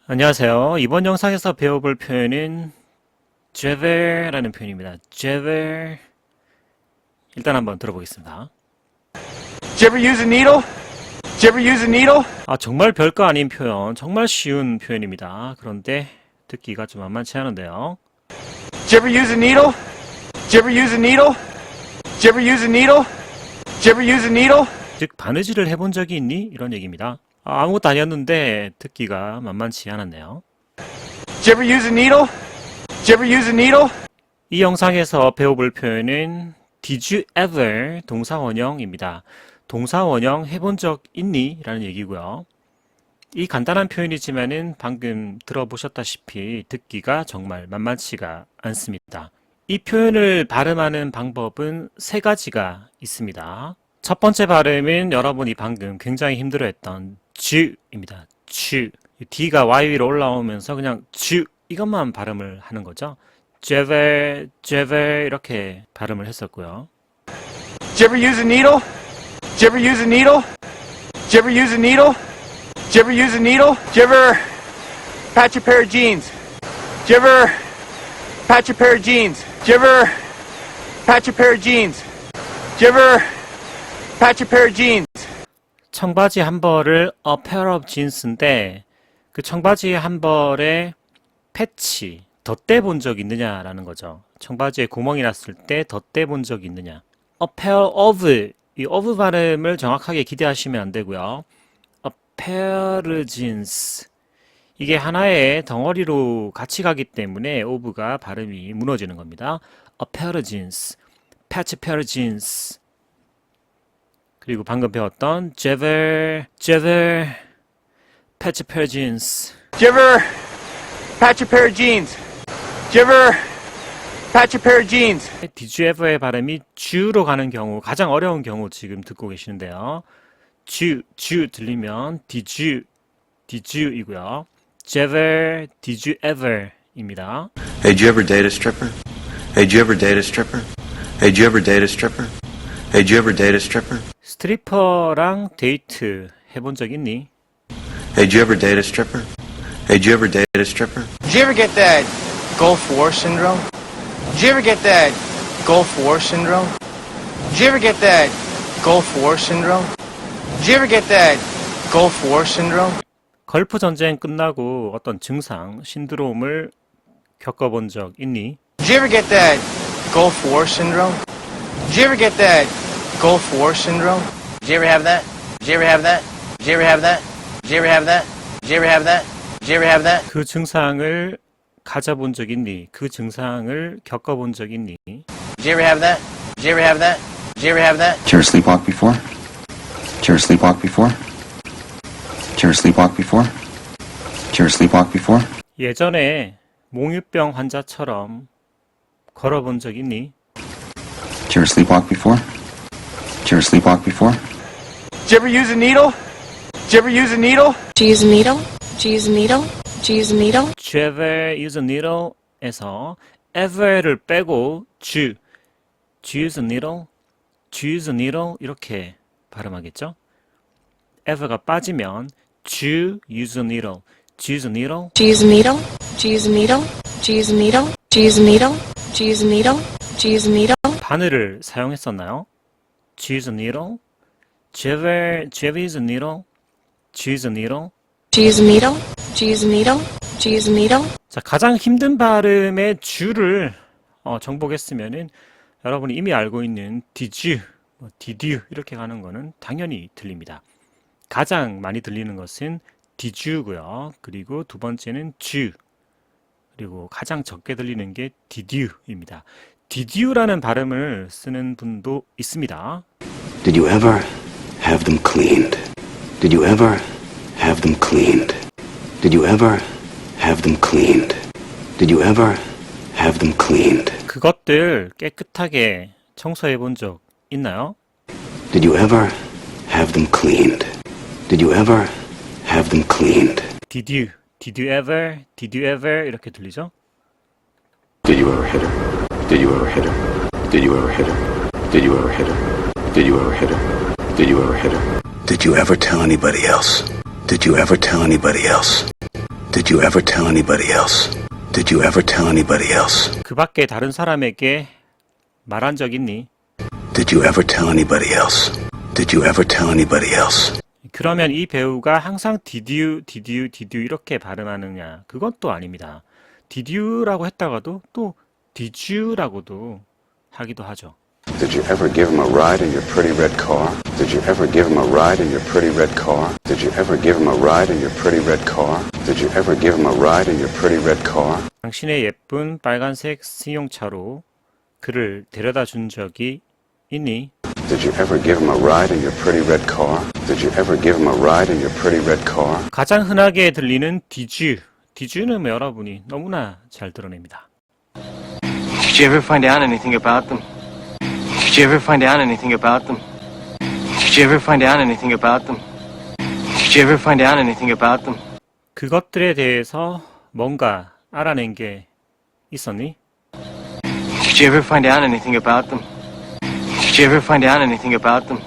안녕하세요. 이번 영상에서 배워볼 표현은 제벨라는 표현입니다. 제벨. 일단 한번 들어보겠습니다. Did you ever use a needle? Did you ever use a needle? 정말 별거 아닌 표현, 정말 쉬운 표현입니다. 그런데 듣기가 좀 만만치 않은데요. Did you ever use a needle? Did you ever use a needle? Did you ever use a needle? Did you ever use a needle? 즉, 바느질을 해본 적이 있니? 이런 얘기입니다. 아무것도 아니었는데 듣기가 만만치 않았네요. Did you ever use a needle? Did you ever use a needle? 이 영상에서 배워볼 표현은 Did you ever 동사원형입니다. 동사원형 해본 적 있니? 라는 얘기고요. 이 간단한 표현이지만은 방금 들어보셨다시피 듣기가 정말 만만치가 않습니다. 이 표현을 발음하는 방법은 세 가지가 있습니다. 첫 번째 발음은 여러분이 방금 굉장히 힘들어했던 주입니다. 주. D가 Y 위로 올라오면서 그냥 주 이것만 발음을 하는 거죠. 제벨, 제벨 이렇게 발음을 했었고요. Did you ever use a needle? Did you ever use a needle? Did you ever use a needle? Did you ever use a needle? Did you ever patch a pair of jeans? Did you ever patch a pair of jeans? Did you ever patch a pair of jeans? Did you ever patch a pair of jeans? 청바지 한 벌을 a pair of jeans인데 그 청바지 한 벌에 패치, 덧대 본 적 있느냐라는 거죠. 청바지에 구멍이 났을 때 덧대 본 적 있느냐. a pair of, 이 of 발음을 정확하게 기대하시면 안 되고요. a pair of jeans. 이게 하나의 덩어리로 같이 가기 때문에 of가 발음이 무너지는 겁니다. a pair of jeans, patch a pair of jeans. 그리고 방금 배웠던 제벨, 제벨, patch a pair of jeans. Did you ever patch a pair of jeans? Did you ever patch a pair of jeans? Did you ever의 발음이 주로 가는 경우, 가장 어려운 경우 지금 듣고 계시는데요. 주 들리면 did you 이고요. 제벨, did you ever 입니다. Hey, did you ever date a stripper? Hey, did you ever date a stripper? Hey, did you ever date a stripper? Hey, did you ever date a stripper? 스트리퍼랑 데이트 해본 적 있니? Hey, did you ever date a stripper? Hey, did you ever date a stripper? Did you ever get that Gulf War syndrome? Did you ever get that Gulf War syndrome? Did you ever get that Gulf War syndrome? Did you ever get that Gulf War syndrome? 걸프 전쟁 끝나고 어떤 증상, 신드롬을 겪어본 적 있니? Did you ever get that Gulf War syndrome? Did you ever get that Gulf War syndrome? Did you ever have that? Did you ever have that? Did you ever have that? Did you ever have that? Did you ever have that? Did you ever have that? 그 증상을 가져본 적 있니? 그 증상을 겪어본 적 있니? Did you ever have that? Did you ever have that? Did you ever have that? Did you ever sleepwalk before? Did you ever sleepwalk before? Did you ever sleepwalk before? Did you ever sleepwalk before? 예전에 몽유병 환자처럼 걸어본 적 있니? Did you ever sleepwalk before? Did you ever sleepwalk before? Did you ever use a needle? Did you ever use a needle? Do you use a needle? Do you use a needle? Do you use a needle? Did you ever use a needle에서 ever를 빼고 do you use a needle? Do you use a needle? 이렇게 발음하겠죠? ever가 빠지면 do you use a needle? Do you use a needle? Do you use a needle? Do you use a needle? Do you use a needle? Do you use a needle? Do you use a needle? Do you use a needle? 바늘을 사용했었나요? Do you use a needle? Do you ever use a needle? Do you use a needle? Do you use a needle? Do you use a needle? Do you use a needle? 자, 가장 힘든 발음의 주를 정복했으면은 여러분이 이미 알고 있는 did you, did you 이렇게 가는 거는 당연히 들립니다. 가장 많이 들리는 것은 did you고요. 그리고 두 번째는 do. 그리고 가장 적게 들리는 게 did you입니다. did you라는 발음을 쓰는 분도 있습니다. Did you ever have them cleaned? Did you ever have them cleaned? Did you ever have them cleaned? Did you ever have them cleaned? 그것들 깨끗하게 청소해 본 적 있나요? Did you ever have them cleaned? Did you ever have them cleaned? Did you ever 이렇게 들리죠? Did you ever hit her? Did you ever hit her? Did you ever hit her? Did you ever hit her? Did you ever hit her? Did you ever hit her? Did you ever tell anybody else? Did you ever tell anybody else? Did you ever tell anybody else? Did you ever tell anybody else? 그 밖에 다른 사람에게 말한 적 있니? Did you ever tell anybody else? Did you ever tell anybody else? 그러면 이 배우가 항상 did you 이렇게 발음하느냐? 그건 또 아닙니다. did you라고 했다가도 또 did you라고도 하기도 하죠. Did you ever give him a ride in your pretty red car? Did you ever give him a ride in your pretty red car? Did you ever give him a ride in your pretty red car? Did you ever give him a ride in your pretty red car? 당신의 예쁜 빨간색 승용차로 그를 데려다 준 적이 있니? Did you ever give him a ride in your pretty red car? Did you ever give him a ride in your pretty red car? 가장 흔하게 들리는 did you는 여러분이 너무나 잘 드러냅니다. Did you ever find out anything about them? Did you ever find out anything about them? Did you ever find out anything about them? Did you ever find out anything about them? 그것들에 대해서 뭔가 알아낸 게 있었니? Did you ever find out anything about them? Did you ever find out anything about them?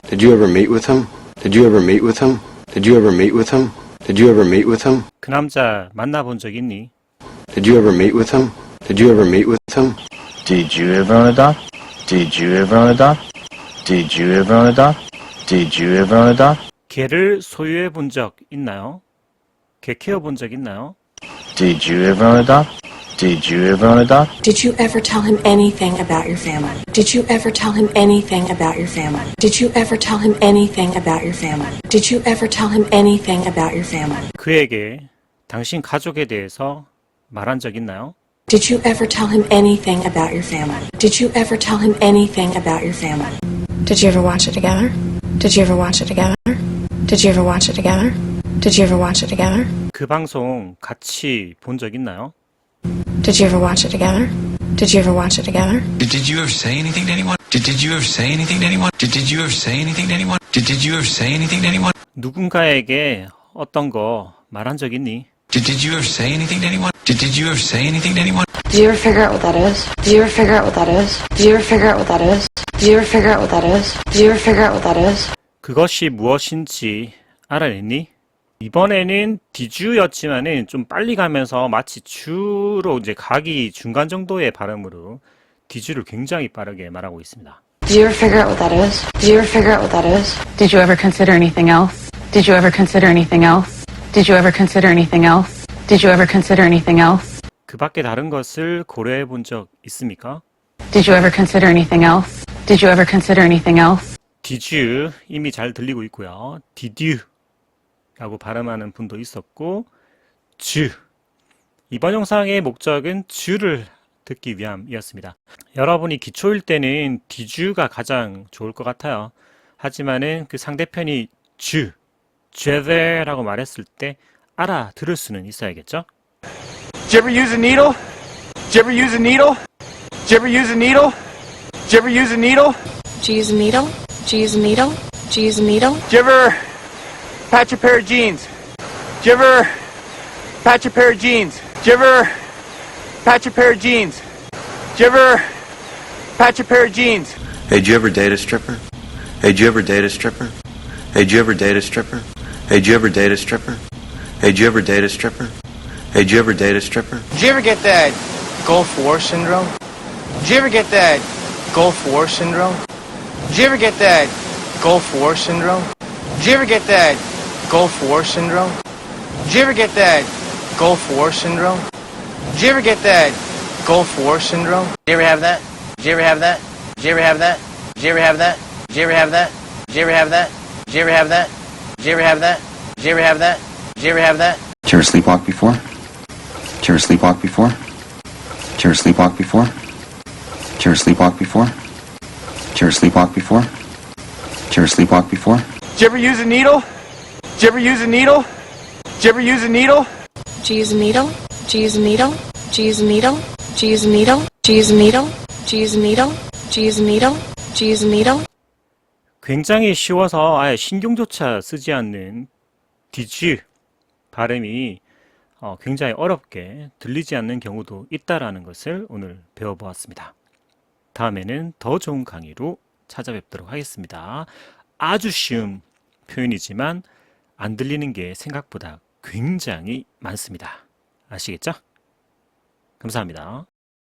Did you ever meet with him? Did you ever meet with him? Did you ever meet with him? Did you ever meet with him? 그 남자 만나본 적 있니? Did you ever meet with him? Did you ever meet with him? Did you ever own a dog? Did you ever own a dog? Did you ever own a dog? Did you ever own a dog? 개를 소유해 본 적 있나요? 개 키워 본 적 있나요? Did you ever own a dog? Did you ever own a dog? Did you ever tell him anything about your family? Did you ever tell him anything about your family? Did you ever tell him anything about your family? Did you ever tell him anything about your family? 그에게 당신 가족에 대해서 말한 적 있나요? Did you ever tell him anything about your family? Did you ever tell him anything about your family? Did you ever watch it together? Did you ever watch it together? Did you ever watch it together? Did you ever watch it together? 그 방송 같이 본 적 있나요? Did you ever watch it together? Did you ever watch it together? Did you ever say anything to anyone? Did you ever say anything to anyone? Did you ever say anything to anyone? Did you ever say anything to anyone? 누군가에게 어떤 거 말한 적 있니? Did you ever say anything to anyone? Did you ever say anything to anyone? Did you ever figure out what that is? Did you ever figure out what that is? Did you ever figure out what that is? Did you ever figure out what that is? Did you ever figure out what that is? 그것이 무엇인지 알아냈니? 이번에는 디주였지만은 좀 빨리 가면서 마치 주로 이제 가기 중간 정도의 발음으로 디주를 굉장히 빠르게 말하고 있습니다. Did you ever figure out what that is? Did you ever figure out what that is? Did you ever consider anything else? Did you ever consider anything else? Did you ever consider anything else? Did you ever consider anything else? 그 밖에 다른 것을 고려해 본 적 있습니까? Did you ever consider anything else? Did you ever consider anything else? Did you 이미 잘 들리고 있고요. Did you 라고 발음하는 분도 있었고 주 이번 영상의 목적은 주를 듣기 위함이었습니다. 여러분이 기초일 때는 did you가 가장 좋을 것 같아요. 하지만은 그 상대편이 주, 제베라고 말했을 때 알아들을 수는 있어야겠죠? Did you ever use a needle? Did you ever use a needle? Did you ever use a needle? Did you ever use a needle? Did you use a needle? Did you use a needle? Did you use a needle? Did you ever patch a pair of jeans? Did you ever patch a pair of jeans? Did you ever patch a pair of jeans? Did you ever patch a pair of jeans? Hey, did you ever date a stripper? Hey, did you ever date a stripper? Hey, did you ever date a stripper? Hey, did you ever date a stripper? Hey, did you ever date a stripper? Hey, did you ever date a stripper? Did you ever get that Gulf War syndrome? Did you ever get that Gulf War syndrome? Did you ever get that Gulf War syndrome? Did you ever get that Gulf War syndrome? Did you ever get that Gulf War syndrome? Did you ever get that Gulf War syndrome? Did you ever have that? Did you ever have that? Did you ever have that? Did you ever have that? Did you ever have that? Did you ever have that? Did you ever have that? Did you ever have that? Did you ever have that? Did you ever have that? Did you ever sleepwalk before? Did you ever sleepwalk before? Did you ever sleepwalk before? Did you ever sleepwalk before? Did you ever sleepwalk before? Did you ever sleepwalk before? Did you ever use a needle? Did you ever use a needle? Did you ever use a needle? Did you use a needle? Did you use a needle? Did you use a needle? Did you use a needle? Did you use a needle? Did you use a needle? Did you use a needle? Did you use a needle? 굉장히 쉬워서 아예 신경조차 쓰지 않는 did you 발음이 굉장히 어렵게 들리지 않는 경우도 있다라는 것을 오늘 배워보았습니다. 다음에는 더 좋은 강의로 찾아뵙도록 하겠습니다. 아주 쉬운 표현이지만 안 들리는 게 생각보다 굉장히 많습니다. 아시겠죠? 감사합니다.